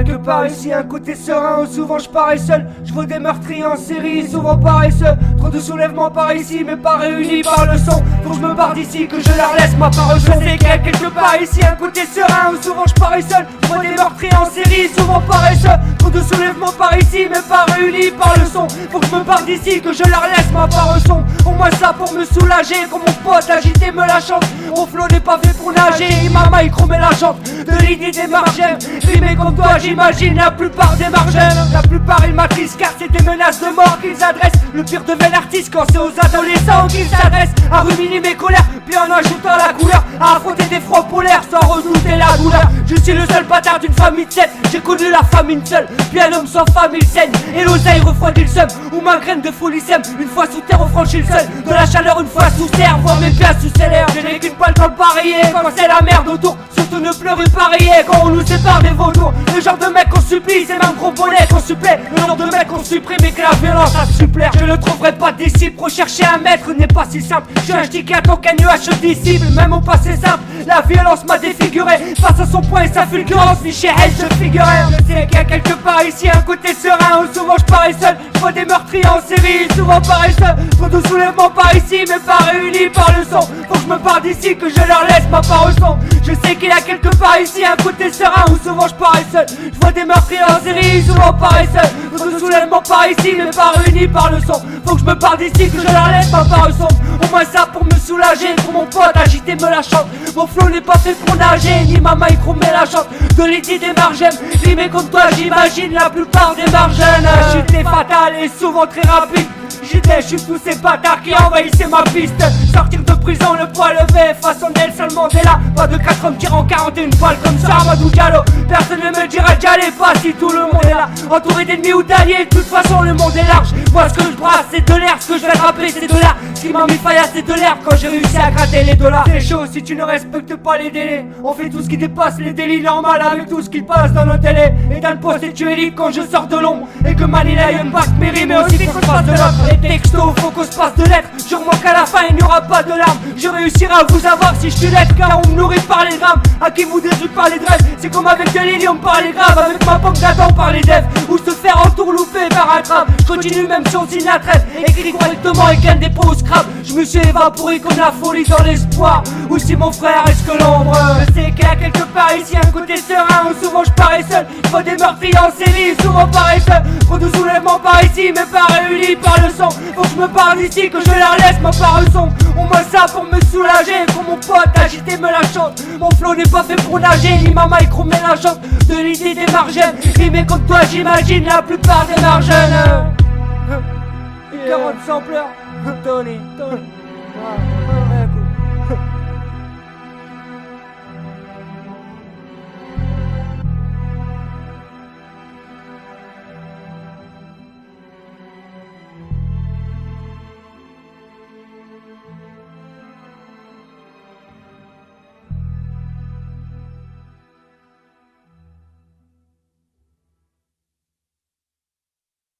quelque part ici un côté serein où souvent je parais seul. Je vois des meurtriers en série, souvent paresseux. Trop de soulèvements par ici, mais pas réunis par le son. Faut que je me barre d'ici, que je leur laisse ma part au son. C'est qu'il y a quelque part ici un côté serein où souvent je parais seul. Je vois des meurtriers en série, souvent paresseux. Trop de soulèvements par ici, mais pas réunis par le son. Faut que je me barre d'ici, que je leur laisse ma part au son. Au moins ça pour me soulager, comme mon pote agité me la chante. Mon flow n'est pas fait pour nager, ma micro met la chante. De l'idée des margènes, rimer comme toi j'imagine la plupart des margènes. La plupart ils m'attrisent car c'est des menaces de mort qu'ils adressent. Le pire devient l'artiste quand c'est aux adolescents qu'ils s'adressent. À ruminer mes colères, puis en ajoutant la couleur. À affronter des froids polaires sans redouter la douleur. Je suis le seul bâtard d'une famille de 7. J'ai connu la famine seule, puis un homme sans femme il saigne. Et l'oseille refroidit le seum, ou ma graine de folie sème. Une fois sous terre on franchit le sol, de la chaleur une fois sous terre. Voir mes pieds sous l'air, je n'ai qu'une poêle dans le pareiller. Quand c'est la merde autour, surtout ne pleurez pareiller. Quand on nous sépare des vautours, le genre de mec qu'on supplie, c'est même gros bonnet qu'on supplée. Le genre de mec qu'on supprime et que la violence a supplère. Je ne trouverai pas de disciple, rechercher un maître n'est pas si simple. Je suis un ch'ti à aucun nuage se dissible, même au passé simple. La violence m'a défiguré, face à son poing et sa fulgurance, fiché elle je figurais. Je sais qu'il y a quelque part ici un côté serein où souvent je parais seul. Je vois des meurtriers en série, souvent paresseux. Trop de soulèvements par ici, mais pas réunis par le son. Faut que je me barre d'ici, que je leur laisse ma part au son. Je sais qu'il y a quelque part ici un côté serein où souvent je parais seul. Je vois des meurtriers en série, souvent paresseux. Trop de soulèvements par ici, mais pas réunis par le son. Faut que je me barre d'ici, que je leur laisse ma part au son. Au moins ça pour me soulager, pour mon pote agité me la chante. Mon flow n'est pas fait pour nager, ni ma micro met la chante. De l'idée des margènes, rimer comme toi j'imagine la plupart des margènes. La chute est fatale et souvent très rapide. J'étais juste tous ces bâtards qui envahissaient ma piste. Sortir de prison, le poids levé, façon Nelson Mandela. Pas de 4 hommes tirant 41 balles comme ça, Amadou Diallo. Personne ne me dira d'y aller pas si tout le monde est là. Entouré d'ennemis ou d'alliés, de toute façon le monde est large. Moi ce que je brasse c'est de l'air, ce que je vais rapper c'est de l'air. Ce qui m'a mis faille c'est de l'air quand j'ai réussi à gratter les dollars. C'est chaud si tu ne respectes pas les délais. On fait tout ce qui dépasse les délits normaux avec tout ce qui passe dans nos télés. Et dans le poste et tu es libre quand je sors de l'ombre. Et que Manila impacte mes rimes mais aussi qu'on se passe de l'autre. Les textos faut qu'on se passe de lettres. Jure-moi qu'à la fin il n'y aura pas de larmes. Je réussirai à vous avoir si je te laisse car on me nourrit par les grammes. À qui vous détruit par les dreads. C'est comme avec de l'hélium par les graves. Avec ma pompe d'Adam par les devs. Ou se faire entourlouper par un tram. Je continue même si on signe la traite. Écrit correctement et gagne des pots au scrap. Je me suis évaporé comme la folie dans l'espoir. Ou si mon frère est-ce que l'ombre. Je sais qu'il y a quelque part ici un côté serein où souvent je parais seul. Je vois des meurtriers en série, souvent paresseux. Trop de soulèvements par ici mais pas réunis par le son. Faut que je me barre d'ici, que je leur laisse ma part au son. Au moins ça pour me soulager, pour mon pote agité me la chante. Mon flow n'est pas fait pour nager, ni ma micro met la chante. De l'idée des margènes, rimer comme toi j'imagine la plupart des margènes. 40 sampleurs, Tony.